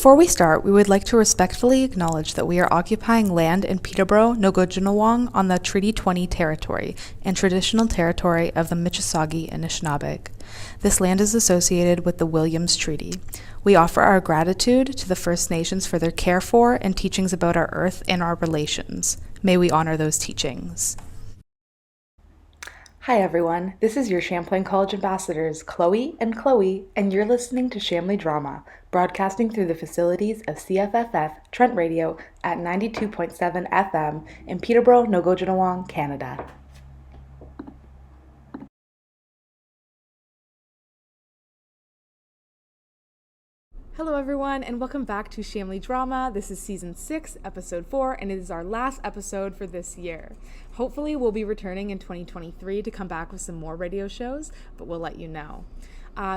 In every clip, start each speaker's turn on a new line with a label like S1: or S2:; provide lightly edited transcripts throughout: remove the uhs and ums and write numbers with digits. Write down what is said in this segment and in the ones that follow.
S1: Before we start, we would like to respectfully acknowledge that we are occupying land in Peterborough, Nogojinawong on the Treaty 20 territory and traditional territory of the Mississauga and Anishinaabe. This land is associated with the Williams Treaty. We offer our gratitude to the First Nations for their care for and teachings about our earth and our relations. May we honor those teachings. Hi everyone, this is your Champlain College ambassadors, Chloe, and you're listening to Chamily Drama, broadcasting through the facilities of CFFF Trent Radio at 92.7 FM in Peterborough, Nogojinawong, Canada. Hello everyone, and welcome back to Chamily Drama. This is Season 6, Episode 4, and it is our last episode for this year. Hopefully we'll be returning in 2023 to come back with some more radio shows, but we'll let you know.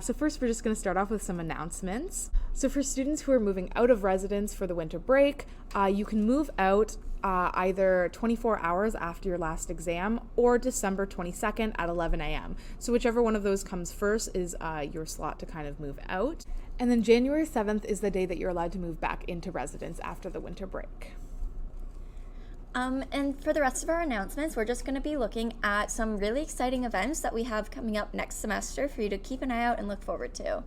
S1: So first, we're just going to start off with some announcements. So for students who are moving out of residence for the winter break, you can move out either 24 hours after your last exam or December 22nd at 11 a.m. So whichever one of those comes first is your slot to kind of move out. And then January 7th is the day that you're allowed to move back into residence after the winter break.
S2: And for the rest of our announcements, we're just going to be looking at some really exciting events that we have coming up next semester for you to keep an eye out and look forward to.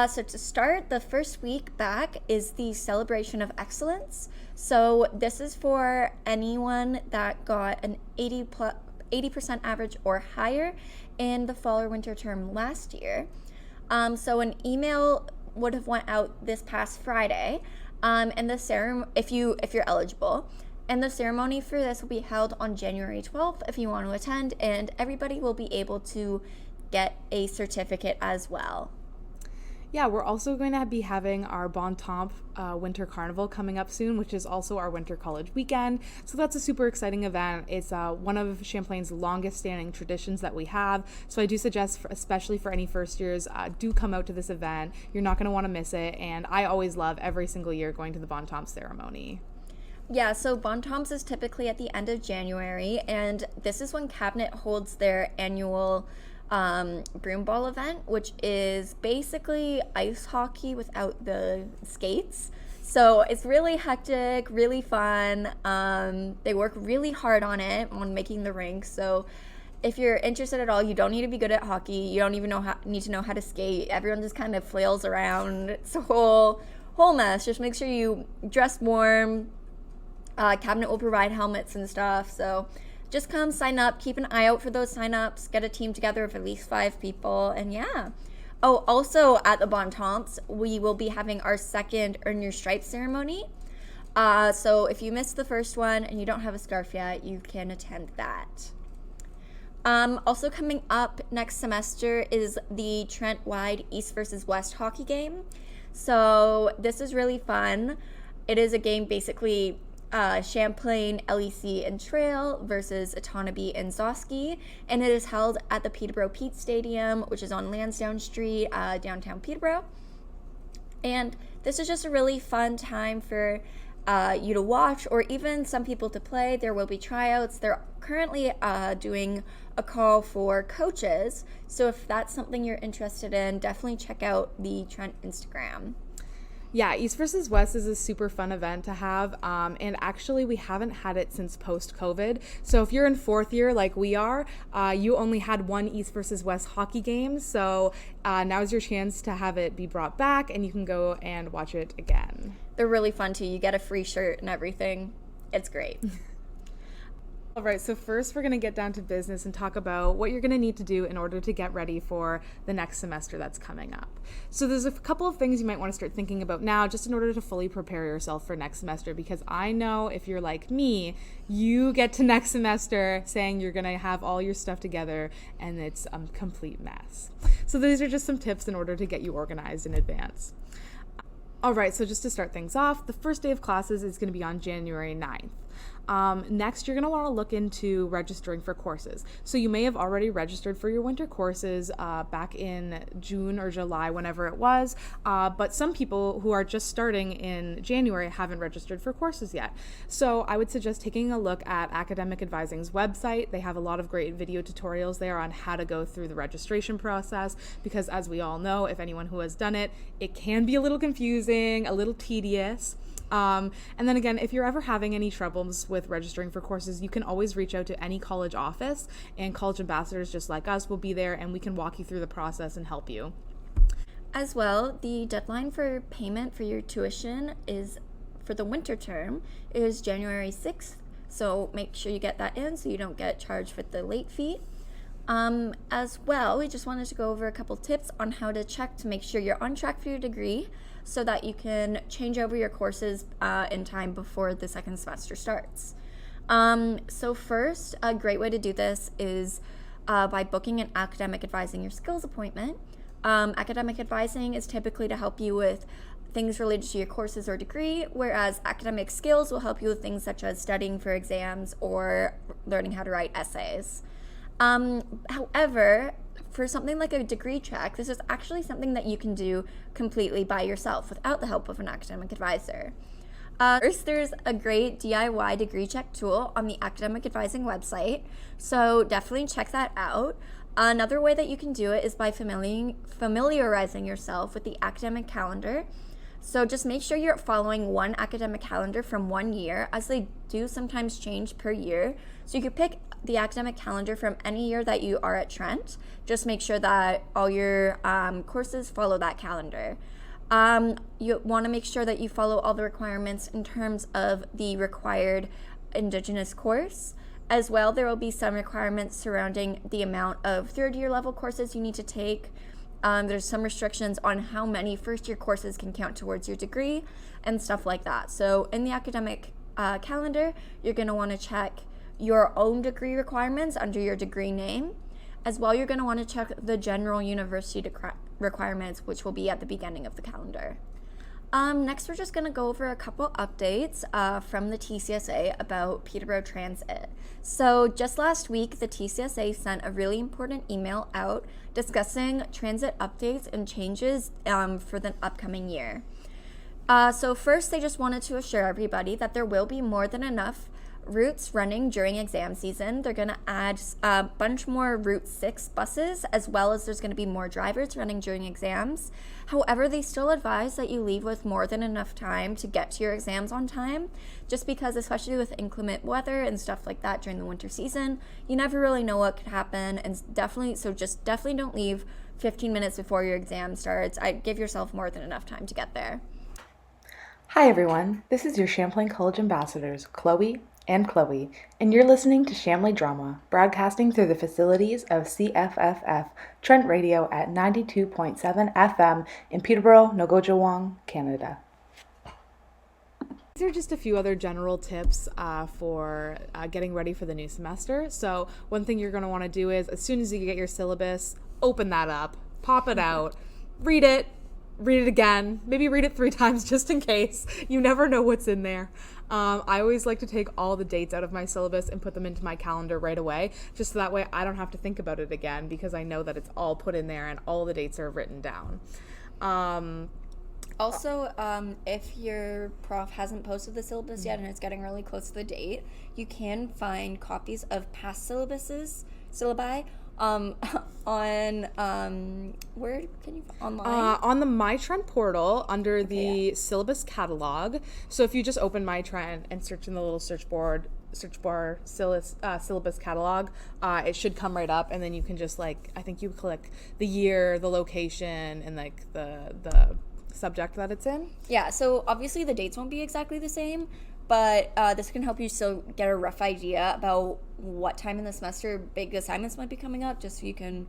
S2: So to start, the first week back is the Celebration of Excellence. So this is for anyone that got an 80% average or higher in the fall or winter term last year. So an email would have went out this past Friday, and the ceremony, if you're eligible, and the ceremony for this will be held on January 12th if you want to attend, and everybody will be able to get a certificate as well.
S1: Yeah, we're also going to be having our Bon Temps Winter Carnival coming up soon, which is also our Winter College weekend. So that's a super exciting event. It's one of Champlain's longest standing traditions that we have. So I do suggest, especially for any first years, do come out to this event. You're not going to want to miss it. And I always love every single year going to the Bon Temps ceremony.
S2: Yeah, so Bon Temps is typically at the end of January, and this is when Cabinet holds their annual broom ball event, which is basically ice hockey without the skates. So it's really hectic, really fun. They work really hard on making the rink. So if you're interested at all, you don't need to be good at hockey. You don't even need to know how to skate. Everyone just kind of flails around. It's a whole mess. Just make sure you dress warm. Cabinet will provide helmets and stuff. So just come sign up, keep an eye out for those sign-ups, get a team together of at least 5 people, and yeah. Oh, also at the Bon Temps, we will be having our second Earn Your Stripes ceremony. So if you missed the first one and you don't have a scarf yet, you can attend that. Also coming up next semester is the Trent-wide East versus West hockey game. So this is really fun. It is a game basically Champlain, LEC, and Trail versus Otonabee and Zosky, and it is held at the Peterborough Pete Stadium, which is on Lansdowne Street, downtown Peterborough. And this is just a really fun time for you to watch, or even some people to play. There will be tryouts. They're currently doing a call for coaches, so if that's something you're interested in, definitely check out the Trent Instagram.
S1: Yeah, East versus West is a super fun event to have, and actually we haven't had it since post-COVID. So if you're in 4th year like we are, you only had one East versus West hockey game, so now's your chance to have it be brought back, and you can go and watch it again.
S2: They're really fun too. You get a free shirt and everything. It's great.
S1: All right, so first we're going to get down to business and talk about what you're going to need to do in order to get ready for the next semester that's coming up. So there's a couple of things you might want to start thinking about now just in order to fully prepare yourself for next semester, because I know if you're like me, you get to next semester saying you're going to have all your stuff together and it's a complete mess. So these are just some tips in order to get you organized in advance. All right, so just to start things off, the first day of classes is going to be on January 9th. Next, you're going to want to look into registering for courses. So you may have already registered for your winter courses back in June or July, whenever it was, but some people who are just starting in January haven't registered for courses yet. So I would suggest taking a look at Academic Advising's website. They have a lot of great video tutorials there on how to go through the registration process, because as we all know, if anyone who has done it, it can be a little confusing, a little tedious. And then again, if you're ever having any troubles with registering for courses, you can always reach out to any college office, and college ambassadors just like us will be there, and we can walk you through the process and help you.
S2: As well, the deadline for payment for your tuition is for the winter term is January 6th. So make sure you get that in so you don't get charged with the late fee. As well, we just wanted to go over a couple tips on how to check to make sure you're on track for your degree so that you can change over your courses in time before the second semester starts. So first, a great way to do this is by booking an academic advising your skills appointment. Academic advising is typically to help you with things related to your courses or degree, whereas academic skills will help you with things such as studying for exams or learning how to write essays. However, for something like a degree check, this is actually something that you can do completely by yourself without the help of an academic advisor. First, there's a great DIY degree check tool on the Academic Advising website, so definitely check that out. Another way that you can do it is by familiarizing yourself with the academic calendar. So just make sure you're following one academic calendar from 1 year, as they do sometimes change per year. So you could pick the academic calendar from any year that you are at Trent. Just make sure that all your courses follow that calendar. You want to make sure that you follow all the requirements in terms of the required Indigenous course. As well, there will be some requirements surrounding the amount of third-year level courses you need to take. There's some restrictions on how many first-year courses can count towards your degree and stuff like that. So in the academic calendar, you're going to want to check your own degree requirements under your degree name. As well, you're going to want to check the general university requirements, which will be at the beginning of the calendar. Next, we're just going to go over a couple updates from the TCSA about Peterborough Transit. So just last week, the TCSA sent a really important email out discussing transit updates and changes for the upcoming year. So first, they just wanted to assure everybody that there will be more than enough routes running during exam season. They're going to add a bunch more Route 6 buses, as well as there's going to be more drivers running during exams. However, they still advise that you leave with more than enough time to get to your exams on time, just because, especially with inclement weather and stuff like that during the winter season, you never really know what could happen, and definitely don't leave 15 minutes before your exam starts. I'd give yourself more than enough time to get there.
S1: Hi everyone, this is your Champlain College ambassadors, Chloe and Chloe, and you're listening to Chamily Drama, broadcasting through the facilities of CFFF Trent Radio at 92.7 FM in Peterborough, Nogojawong, Canada. These are just a few other general tips for getting ready for the new semester. So one thing you're going to want to do is, as soon as you get your syllabus, open that up, pop it out, read it again, maybe read it 3 times just in case. You never know what's in there. I always like to take all the dates out of my syllabus and put them into my calendar right away, just so that way I don't have to think about it again, because I know that it's all put in there and all the dates are written down.
S2: Also, if your prof hasn't posted the syllabus yet and it's getting really close to the date, you can find copies of past syllabi on where can you online?
S1: On the MyTrent portal under the syllabus catalog. So if you just open MyTrent and search in the little search bar syllabus catalog, it should come right up, and then you can just I think you click the year, the location, and the subject that it's in.
S2: Yeah, so obviously the dates won't be exactly the same, but this can help you still get a rough idea about what time in the semester big assignments might be coming up, just so you can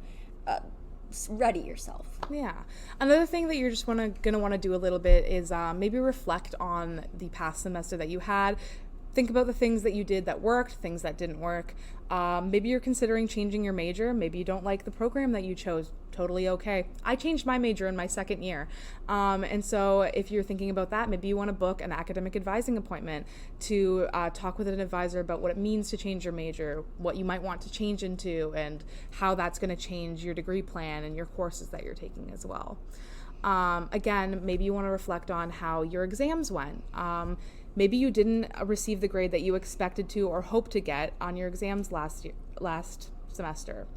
S2: ready yourself.
S1: Yeah. Another thing that you're just gonna want to do a little bit is maybe reflect on the past semester that you had. think about the things that you did that worked, things that didn't work. Maybe you're considering changing your major. Maybe you don't like the program that you chose. Totally okay. I changed my major in my second year. And so if you're thinking about that, maybe you want to book an academic advising appointment to talk with an advisor about what it means to change your major, what you might want to change into, and how that's going to change your degree plan and your courses that you're taking as well. Again, maybe you want to reflect on how your exams went. Maybe you didn't receive the grade that you expected to or hoped to get on your exams last semester.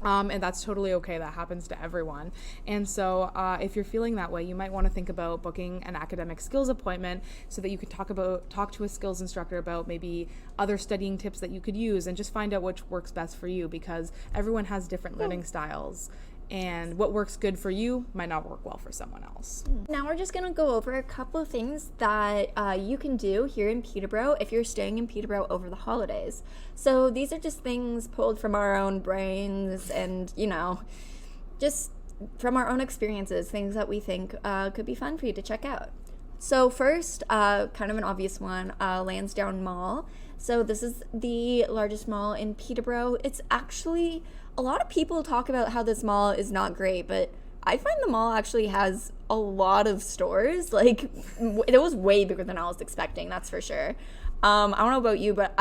S1: And that's totally okay. That happens to everyone. And so if you're feeling that way, you might want to think about booking an academic skills appointment so that you could talk to a skills instructor about maybe other studying tips that you could use, and just find out which works best for you, because everyone has different learning styles. And what works good for you might not work well for someone else.
S2: Now we're just going to go over a couple of things that you can do here in Peterborough if you're staying in Peterborough over the holidays. So these are just things pulled from our own brains and, just from our own experiences, things that we think could be fun for you to check out. So first, kind of an obvious one, Lansdowne Mall. So this is the largest mall in Peterborough. It's actually, a lot of people talk about how this mall is not great, but I find the mall actually has a lot of stores. Like, it was way bigger than I was expecting, that's for sure. I don't know about you, but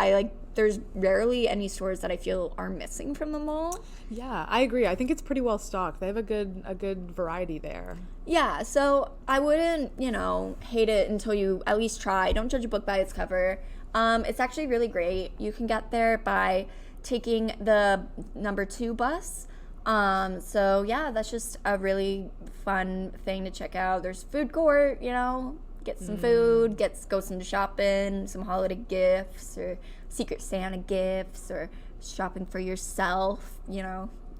S2: there's rarely any stores that I feel are missing from the mall.
S1: Yeah, I agree. I think it's pretty well stocked. They have a good variety there.
S2: Yeah, so I wouldn't, hate it until you at least try. Don't judge a book by its cover. It's actually really great. You can get there by taking the number 2 bus. So yeah, that's just a really fun thing to check out. There's food court, get some food, go some shopping, some holiday gifts or Secret Santa gifts, or shopping for yourself,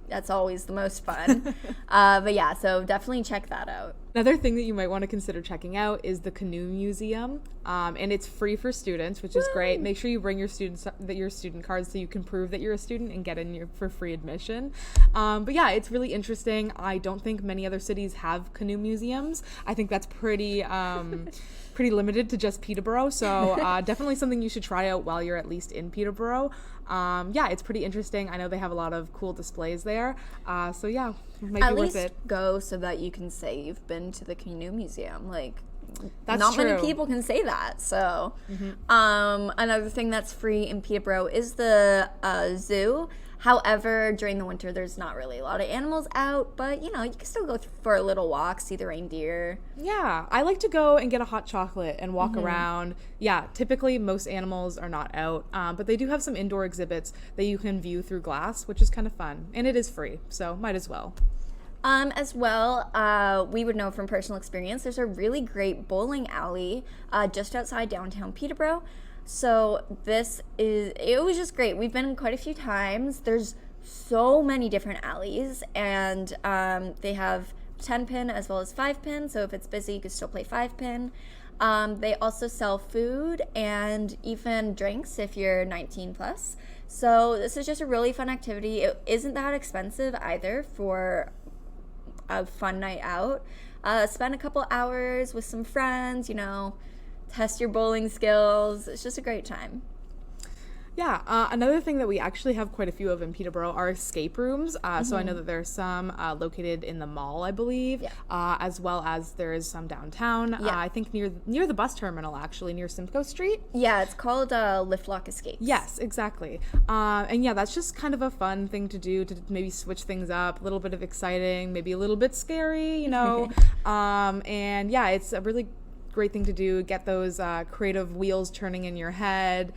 S2: that's always the most fun. But yeah, so definitely check that out.
S1: Another thing that you might want to consider checking out is the Canoe Museum, and it's free for students, which is great. Make sure you bring your student cards so you can prove that you're a student and get in for free admission. But yeah, it's really interesting. I don't think many other cities have canoe museums. I think that's pretty limited to just Peterborough, so definitely something you should try out while you're at least in Peterborough. Yeah, it's pretty interesting. I know they have a lot of cool displays there, so yeah, it might be worth it.
S2: At least go so that you can say you've been to the Canoe Museum.
S1: That's
S2: not
S1: true.
S2: many people can say that. So another thing that's free in Peterborough is the zoo. However, during the winter, there's not really a lot of animals out, but you can still go for a little walk, see the reindeer.
S1: Yeah, I like to go and get a hot chocolate and walk around. Yeah, typically most animals are not out, but they do have some indoor exhibits that you can view through glass, which is kind of fun, and it is free, so might as well.
S2: As well, we would know from personal experience, there's a really great bowling alley just outside downtown Peterborough. So it was just great. We've been quite a few times. There's so many different alleys, and they have 10-pin as well as 5-pin. So if it's busy, you can still play 5-pin. They also sell food and even drinks if you're 19 plus. So this is just a really fun activity. It isn't that expensive either for a fun night out. Spend a couple hours with some friends, test your bowling skills. It's just a great time.
S1: Yeah, another thing that we actually have quite a few of in Peterborough are escape rooms. So I know that there are some located in the mall, I believe, as well as there is some downtown.
S2: Yeah.
S1: I think near the bus terminal, actually, near Simcoe Street.
S2: Yeah, it's called Lift Lock Escapes.
S1: Yes, exactly. And yeah, that's just kind of a fun thing to do, to maybe switch things up, a little bit of exciting, maybe a little bit scary, and yeah, it's a really great thing to do. Get those creative wheels turning in your head.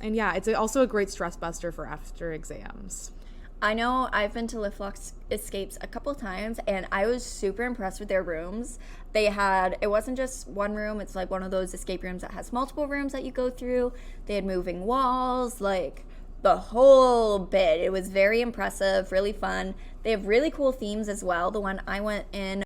S1: And yeah, it's also a great stress buster for after exams.
S2: I know I've been to Lift Lock Escapes a couple times, and I was super impressed with their rooms. It wasn't just one room, it's like one of those escape rooms that has multiple rooms that you go through. They had moving walls, the whole bit. It was very impressive, really fun. They have really cool themes as well. The one I went in